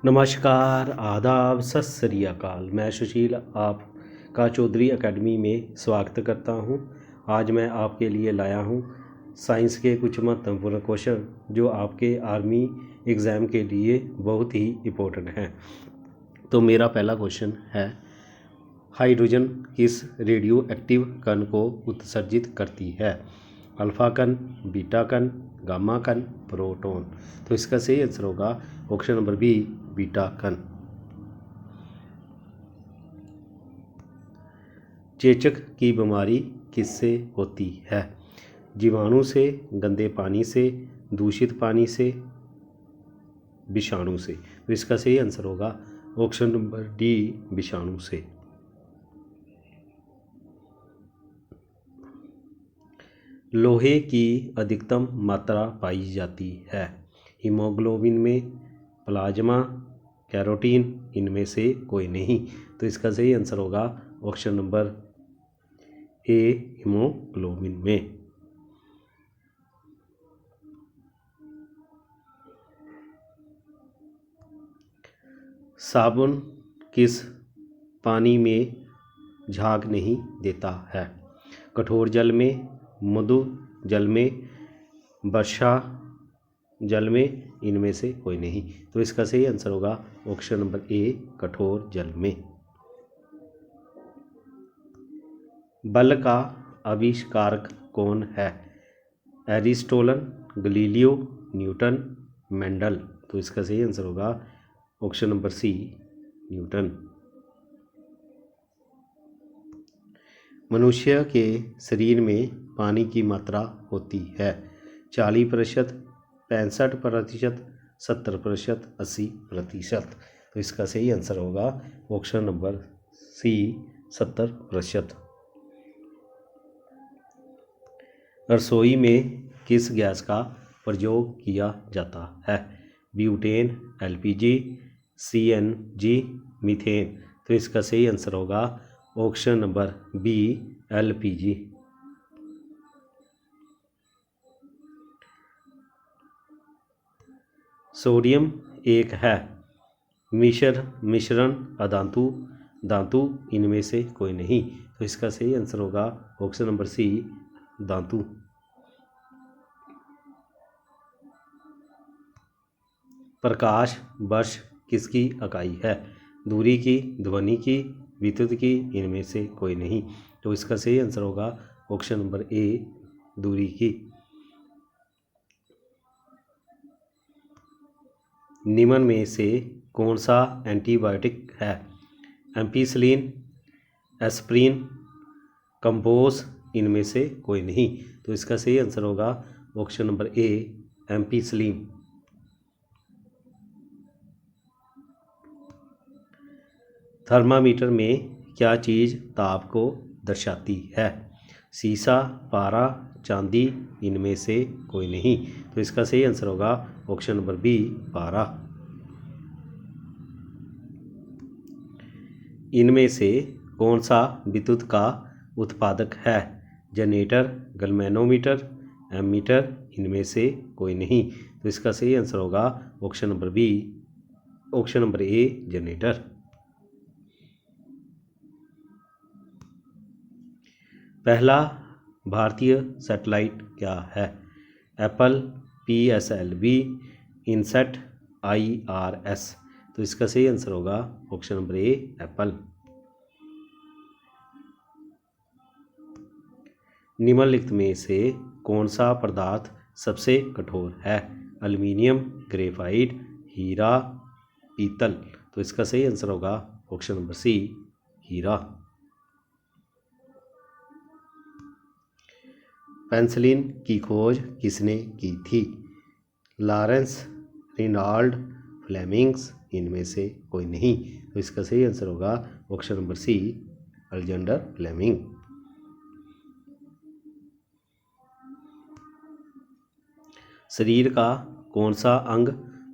नमस्कार, आदाब, सत श्री अकाल। मैं सुशील आपका चौधरी एकेडमी में स्वागत करता हूं। आज मैं आपके लिए लाया हूं साइंस के कुछ महत्वपूर्ण क्वेश्चन जो आपके आर्मी एग्ज़ाम के लिए बहुत ही इम्पोर्टेंट हैं। तो मेरा पहला क्वेश्चन है, हाइड्रोजन किस रेडियो एक्टिव कण को उत्सर्जित करती है? अल्फा कण, बीटा कण, गामा कण, प्रोटॉन। तो इसका सही आंसर होगा ऑप्शन नंबर बी, बीटा कण। चेचक की बीमारी किससे होती है? जीवाणु से, गंदे पानी से, दूषित पानी से, विषाणु से। तो इसका सही आंसर होगा ऑप्शन नंबर डी, विषाणु से। लोहे की अधिकतम मात्रा पाई जाती है? हीमोग्लोबिन में, प्लाज्मा, कैरोटीन, इनमें से कोई नहीं। तो इसका सही आंसर होगा ऑप्शन नंबर ए, हीमोग्लोबिन में। साबुन किस पानी में झाग नहीं देता है? कठोर जल में, मधु जल में, वर्षा जल में, इनमें से कोई नहीं। तो इसका सही आंसर होगा ऑप्शन नंबर ए, कठोर जल में। बल का आविष्कारक कौन है? Aristotle, Galileo, Newton, Mendel. तो इसका सही आंसर होगा ऑप्शन नंबर सी, न्यूटन। मनुष्य के शरीर में पानी की मात्रा होती है 40%, 65%, 70%, 80%। तो इसका सही आंसर होगा ऑप्शन नंबर सी, 70%। रसोई में किस गैस का प्रयोग किया जाता है? Butane, LPG, CNG, methane. तो इसका सही आंसर होगा option number B, LPG. Sodium एक है मिश्रण, अधातु, धातु, इनमें से कोई नहीं। तो इसका सही आंसर होगा ऑप्शन नंबर सी, धातु। प्रकाश वर्ष किसकी इकाई है? दूरी की, ध्वनि की, विद्युत की, इनमें से कोई नहीं। तो इसका सही आंसर होगा ऑप्शन नंबर ए, दूरी की। निम्न में से कौन सा एंटीबायोटिक है? एम्पिसिलिन, एस्प्रिन, कंपोज, इनमें से कोई नहीं। तो इसका सही आंसर होगा ऑप्शन नंबर ए, एम्पिसिलिन। थर्मामीटर में क्या चीज़ ताप को दर्शाती है? शीशा, पारा, चांदी, इनमें से कोई नहीं। तो इसका सही आंसर होगा ऑप्शन नंबर बी, पारा। इनमें से कौन सा विद्युत का उत्पादक है? जनरेटर, गैल्वेनोमीटर, एमीटर, इनमें से कोई नहीं। तो इसका सही आंसर होगा option number B, option number A, generator. पहला भारतीय सैटेलाइट क्या है? Apple, PSLV, INSAT, IRS। तो इसका सही आंसर होगा ऑप्शन नंबर ए, एप्पल। निम्नलिखित में से कौन सा पदार्थ सबसे कठोर है? एल्युमिनियम, ग्रेफाइट, हीरा, पीतल। तो इसका सही आंसर होगा ऑप्शन नंबर सी, हीरा। पेंसिलिन की खोज किसने की थी? लॉरेंस, रेनाल्ड, फ्लेमिंग्स, इनमें से कोई नहीं। तो इसका सही आंसर होगा option number C, Alexander Fleming. शरीर का कौन सा अंग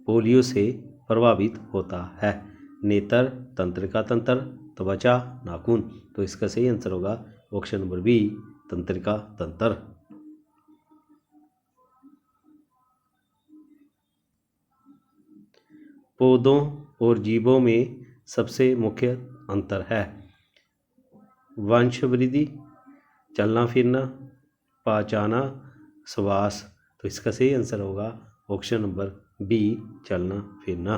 पोलियो से प्रभावित होता है? नेत्र, तंत्रिका तंत्र, त्वचा, नाखून। तो इसका सही आंसर होगा ऑप्शन नंबर बी, तंत्रिका तंत्र। पौधों और जीवों में सबसे मुख्य अंतर है? वंश वृद्धि, चलना फिरना, पहचाना, श्वास। तो इसका सही आंसर होगा ऑप्शन नंबर बी, चलना फिरना।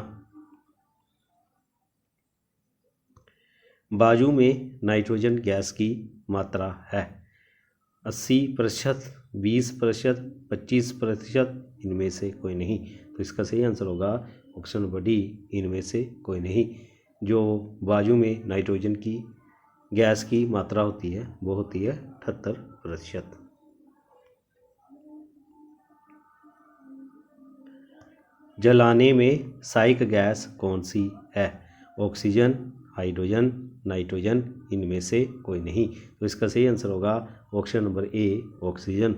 बाजू में नाइट्रोजन गैस की मात्रा है? 80%, 20%, 25%, इनमें से कोई नहीं। तो इसका सही आंसर होगा ऑप्शन नंबर डी, इनमें से कोई नहीं। जो बाजू में नाइट्रोजन की गैस की मात्रा होती है वो होती है 78%। जलाने में सहायक गैस कौन सी है? ऑक्सीजन, हाइड्रोजन, नाइट्रोजन, इनमें से कोई नहीं। तो इसका सही आंसर होगा ऑप्शन नंबर ए, ऑक्सीजन।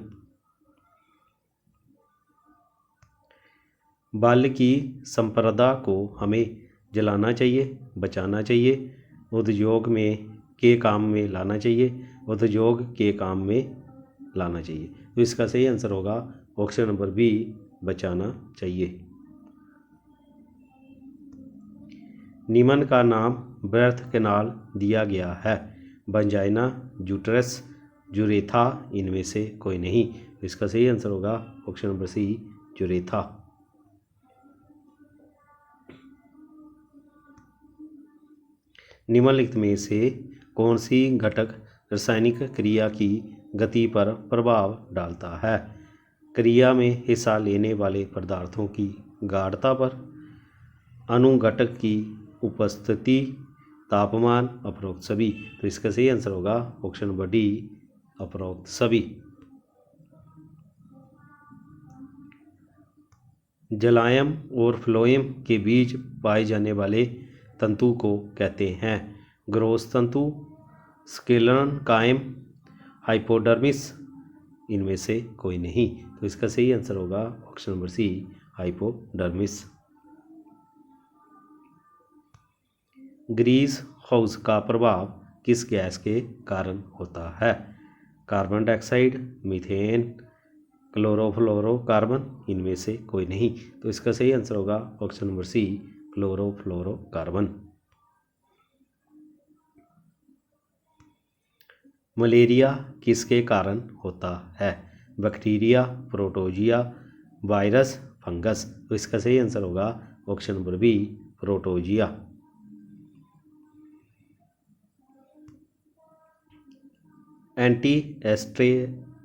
बाल्य की संप्रदा को हमें जलाना चाहिए, बचाना चाहिए, उद्योग में के काम में लाना चाहिए, उद्योग के काम में लाना चाहिए। तो इसका सही आंसर होगा ऑप्शन नंबर बी, बचाना चाहिए। निम्न का नाम बर्थ कैनाल दिया गया है? वंजाइना, यूट्रस, यूरेथा, इनमें से कोई नहीं। तो इसका सही आंसर होगा ऑप्शन नंबर सी, यूरेथा। निम्नलिखित में से कौन सी घटक रासायनिक क्रिया की गति पर प्रभाव डालता है? क्रिया में हिस्सा लेने वाले पदार्थों की गाढ़ता पर, अनुघटक की उपस्थिति, तापमान, उपरोक्त सभी। तो इसका सही आंसर होगा ऑप्शन नंबर डी, उपरोक्त सभी। जलायम और फ्लोएम के बीच पाए जाने वाले तंतु को कहते हैं? ग्रोस तंतु, स्क्लेरन कायम, हाइपोडर्मिस, इनमें से कोई नहीं। तो इसका सही आंसर होगा option number C, hypodermis. Greenhouse का प्रभाव किस गैस के कारण होता है? कार्बन डाइऑक्साइड, मीथेन, क्लोरोफ्लोरोकार्बन, इनमें से कोई नहीं। तो इसका सही आंसर होगा option number C, chlorofluorocarbon. Malaria किसके कारण होता है? Bacteria, protozoa, virus, fungus. तो इसका सही आंसर होगा option number B, protozoa. Anti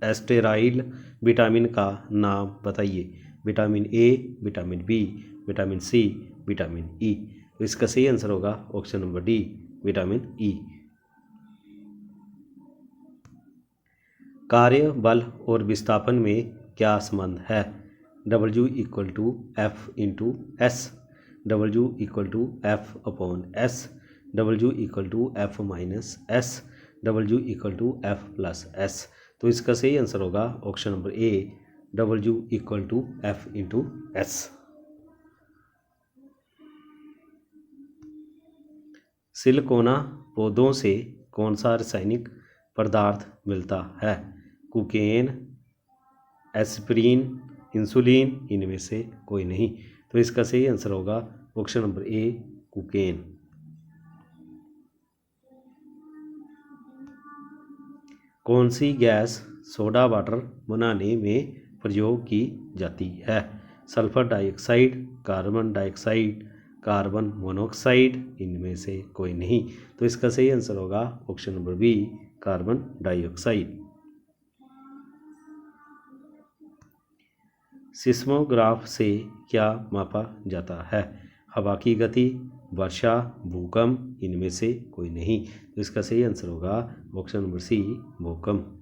sterile vitamin का नाम बताइए? Vitamin A, vitamin B, vitamin C, vitamin E. तो इसका सही आंसर होगा option number D, vitamin E. कार्य बल और विस्थापन में क्या संबंध है? W equal to F into S, W equal to F upon S, W equal to F minus S, W equal to F plus S. तो इसका सही आंसर होगा option number A, W equal to F into S. सिलिकोना पौधों से कौन सा रासायनिक पदार्थ मिलता है? कोकेन, एस्पिरिन, इंसुलिन, इनमें से कोई नहीं। तो इसका सही आंसर होगा ऑप्शन नंबर ए, कोकेन। कौन सी गैस सोडा वाटर बनाने में प्रयोग की जाती है? Sulphur dioxide, carbon dioxide, carbon monoxide, इनमें से कोई नहीं। तो इसका सही आंसर होगा option number B, carbon dioxide. Seismograph से क्या मापा जाता है? हवा की गति, वर्षा, भूकंप, इनमें से कोई नहीं। तो इसका सही आंसर होगा ऑप्शन नंबर सी, भूकंप।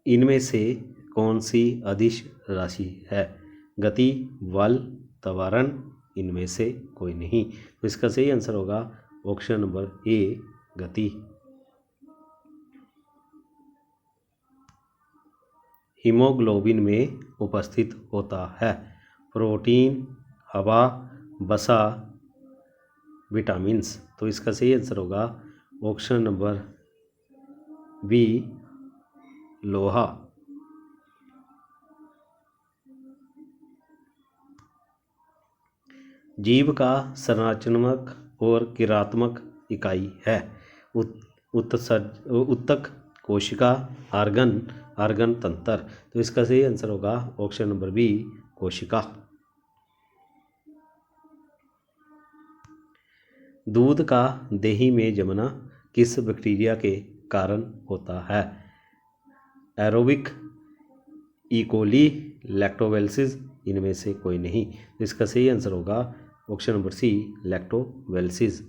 इनमें से कौन सी अदिश राशि है? गति, बल, त्वरण, इनमें से कोई नहीं। तो इसका सही आंसर होगा ऑप्शन नंबर ए, गति। हीमोग्लोबिन में उपस्थित होता है? प्रोटीन, हवा, वसा, विटामिन्स। तो इसका सही आंसर होगा ऑप्शन नंबर बी, लोहा। जीव का संरचनात्मक और क्रियात्मक इकाई है। उत्तक कोशिका, आर्गन तंत्र। तो इसका सही आंसर होगा ऑप्शन नंबर बी, कोशिका। दूध का दही में जमना किस बैक्टीरिया के कारण होता है? एरोबिक, इकोली, लैक्टोबैसिलस, इनमें से कोई नहीं। तो इसका सही आंसर होगा ऑप्शन नंबर सी, लैक्टोबैसिलस।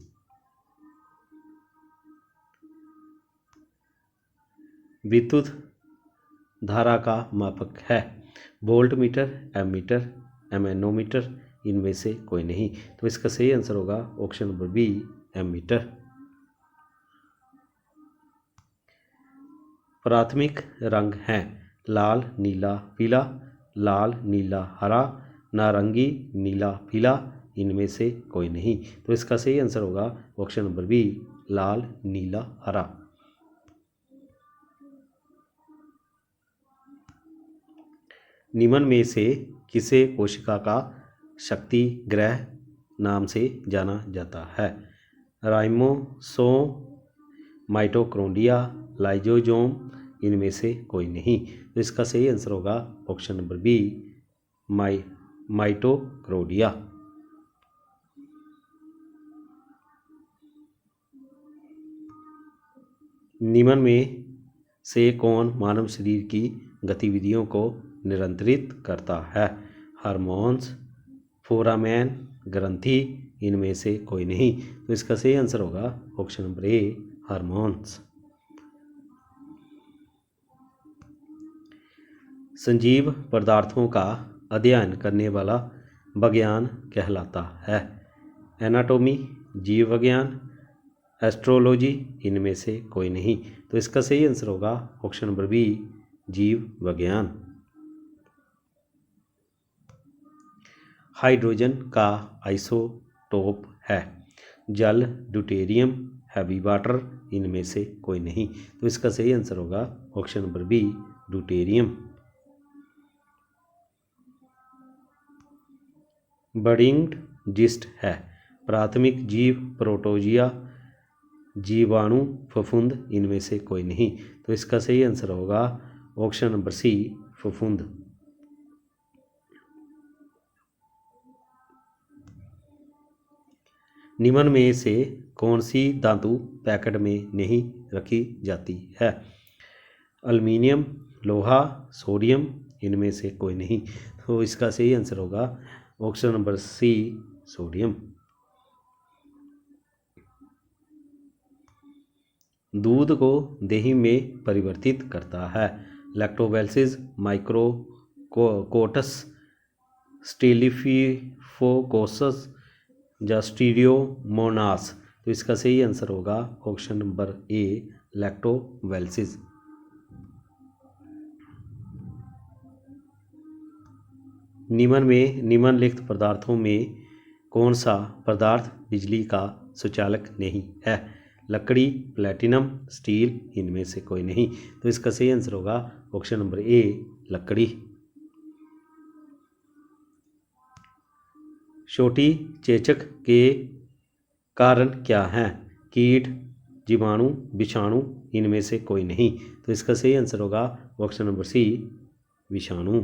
विद्युत धारा का मापक है? वोल्ट मीटर, एमीटर, मैनोमीटर, इनमें से कोई नहीं। तो इसका सही आंसर होगा ऑप्शन नंबर बी, एमीटर। प्राथमिक रंग हैं लाल, नीला, पीला, लाल, नीला, हरा, नारंगी, नीला, पीला, इनमें से कोई नहीं। तो इसका सही आंसर होगा ऑप्शन नंबर बी, लाल, नीला, हरा। निम्न में से किसे कोशिका का शक्ति ग्रह नाम से जाना जाता है? राइबोसोम, माइटोकॉन्ड्रिया, लाइसोसोम, इनमें से कोई नहीं। तो इसका सही आंसर होगा ऑप्शन नंबर बी, माइटोकॉन्ड्रिया। निम्न में से कौन मानव शरीर की गतिविधियों को नियंत्रित करता है? हार्मोन्स, फोरामेन, ग्रंथि, इनमें से कोई नहीं। तो इसका सही आंसर होगा ऑप्शन नंबर ए, हार्मोन्स। सजीव पदार्थों का अध्ययन करने वाला विज्ञान कहलाता है? एनाटॉमी, जीव विज्ञान, एस्ट्रोलॉजी, इनमें से कोई नहीं। तो इसका सही आंसर होगा ऑप्शन नंबर बी, जीव विज्ञान। हाइड्रोजन का आइसोटोप है? जल, ड्यूटेरियम, हैवी वाटर, इनमें से कोई नहीं। तो इसका सही आंसर होगा ऑप्शन नंबर बी, ड्यूटेरियम। बर्डिंग जिस्ट है? प्राथमिक जीव, प्रोटोजिया, जीवाणु, फफूंद, इनमें से कोई नहीं। तो इसका सही आंसर होगा ऑप्शन नंबर सी, फफूंद। निम्न में से कौन सी धातु पैकेट में नहीं रखी जाती है? एल्युमिनियम, लोहा, सोडियम, इनमें से कोई नहीं। तो इसका सही आंसर होगा ऑप्शन नंबर सी, सोडियम। दूध को दही में परिवर्तित करता है? लैक्टोबैसिलस, माइक्रोकोकस, स्टेफिलोकोकस या स्टीरियोमोनास। तो इसका सही आंसर होगा ऑप्शन नंबर ए, लैक्टोबैसिलस। निम्नलिखित पदार्थों में कौन सा पदार्थ बिजली का सुचालक नहीं है? लकड़ी, प्लैटिनम, स्टील, इनमें से कोई नहीं। तो इसका सही आंसर होगा ऑप्शन नंबर ए, लकड़ी। छोटी चेचक के कारण क्या हैं? कीट, जीवाणु, विषाणु, इनमें से कोई नहीं। तो इसका सही आंसर होगा ऑप्शन नंबर सी, विषाणु।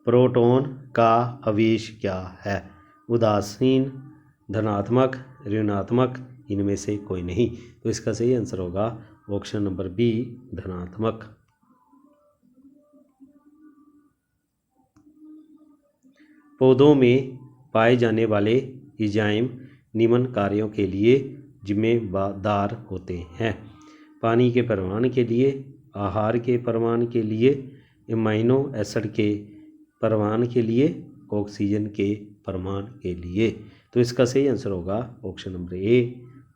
प्रोटॉन का आवेश क्या है? उदासीन, धनात्मक, ऋणात्मक, इनमें से कोई नहीं। तो इसका सही आंसर होगा ऑप्शन नंबर बी, धनात्मक। पौधों में पाए जाने वाले एंजाइम निम्न कार्यों के लिए जिम्मेदार होते हैं? पानी के परिवहन के लिए, आहार के परिवहन के लिए, एमाइनो एसिड के परिवहन के लिए, ऑक्सीजन के परिवहन के लिए। तो इसका सही आंसर होगा ऑप्शन नंबर ए,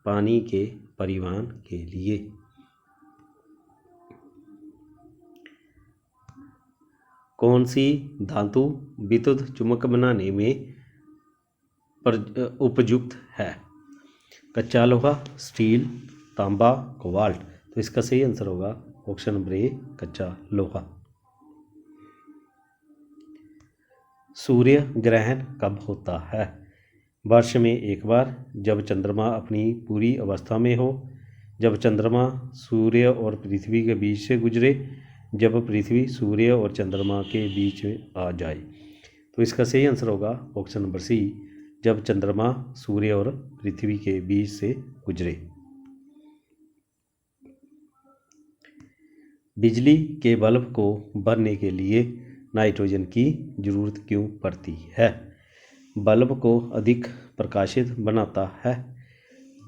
पानी के परिवहन के लिए। कौन सी धातु विद्युत चुम्बक बनाने में उपयुक्त है? कच्चा लोहा, स्टील, तांबा, कोबाल्ट। तो इसका सही आंसर होगा ऑप्शन नंबर ए, कच्चा लोहा। सूर्य ग्रहण कब होता है? वर्ष में एक बार, जब चंद्रमा अपनी पूरी अवस्था में हो, जब चंद्रमा सूर्य और पृथ्वी के बीच से गुजरे, जब पृथ्वी सूर्य और चंद्रमा के बीच में आ जाए। तो इसका सही आंसर होगा ऑप्शन नंबर सी, जब चंद्रमा सूर्य और पृथ्वी के बीच से गुजरे। बिजली के बल्ब को भरने के लिए नाइट्रोजन की जरूरत क्यों पड़ती है? बल्ब को अधिक प्रकाशित बनाता है,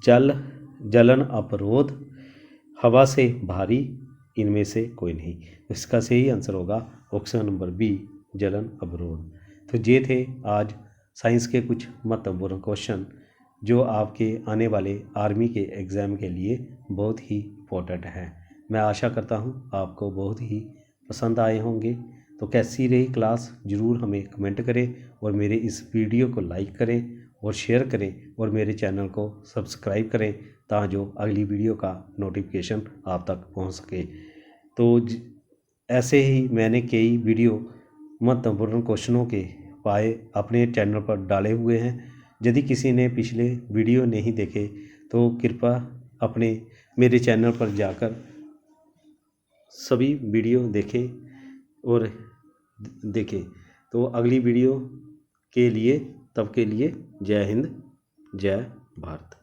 जलन अवरोध, हवा से भारी, इनमें से कोई नहीं। इसका सही आंसर होगा ऑप्शन नंबर बी, जलन अवरोध। तो ये थे आज साइंस के कुछ महत्वपूर्ण क्वेश्चन जो आपके आने वाले आर्मी के एग्ज़ाम के लिए बहुत ही इम्पोर्टेंट हैं। मैं आशा करता हूँ आपको बहुत ही पसंद आए होंगे। तो कैसी रही क्लास ज़रूर हमें कमेंट करें और मेरे इस वीडियो को लाइक करें और शेयर करें और मेरे चैनल को सब्सक्राइब करें ताकि जो अगली वीडियो का नोटिफिकेशन आप तक पहुंच सके। तो ऐसे ही मैंने कई वीडियो महत्वपूर्ण क्वेश्चनों के पाए अपने चैनल पर डाले हुए हैं। यदि किसी ने पिछले वीडियो नहीं देखे तो कृपया अपने मेरे चैनल पर जाकर सभी वीडियो देखें और देखें। तो अगली वीडियो के लिए तब के लिए जय हिंद, जय भारत।